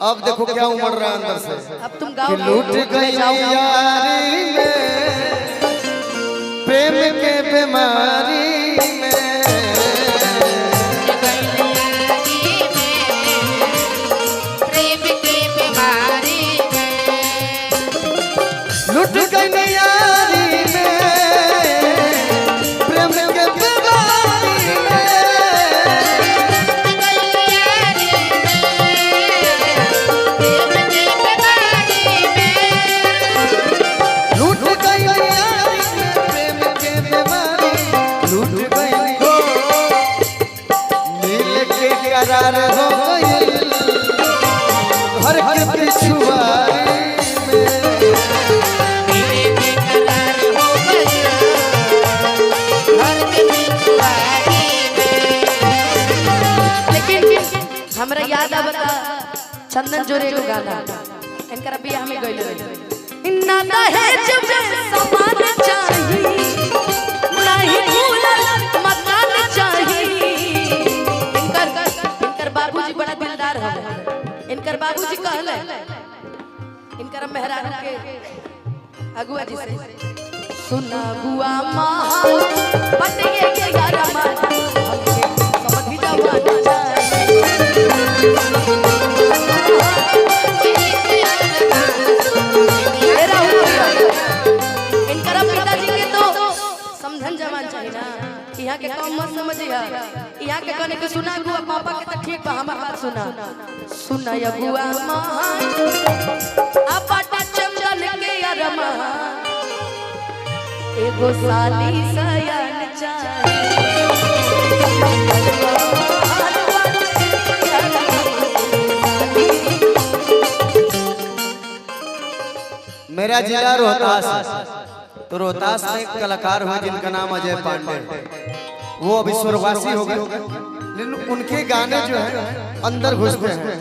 अब देखो क्या उमड़ रहा है अंदर से। अब तुम गाओ। लूट गई यारी में, प्रेम के बीमारी में, प्रेम के बीमारी में, लूट गई यारी में, प्रेम के बीमारी में, लूट गई यारी में, प्रेम के बीमारी, लूट गई हो, मिल के करार हो गई घर के पिछुआरी में। हमरा याद आवता चंदन जोरे को गाना इनकर बियाह में गइल इन्ना दहेज में सामान चाहिए नहीं कूलर मकान चाहिए। इनकर बाबूजी बड़ा दिलदार है। इनकर बाबूजी कहले इनकर मेहरारू के अगुआ जी से सुना बुआ माँ पटिए के यार माँ समझ जावा समझन जवान चाहिए ना। यहाँ के काम मत समझिया। यहाँ के कहने के सुना बुआ पापा के तो ठीक बा हमार सुना सुना या बुआ माँ आपा चंदन के अरमा एगो साली सयान चाहिए। मेरा जिला रोहतास है। तो रोहतास में एक कलाकार हुए जिनका नाम अजय पांडे, वो अब स्वर्गवासी हो गए, लेकिन उनके गाने जो है अंदर घुसते हैं।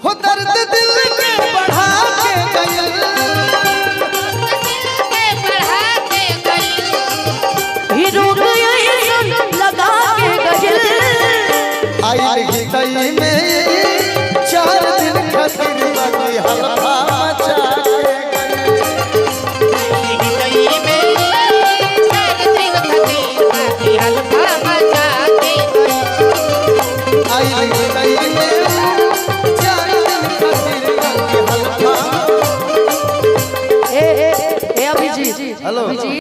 हो दर्द दिल के बढ़ा के गए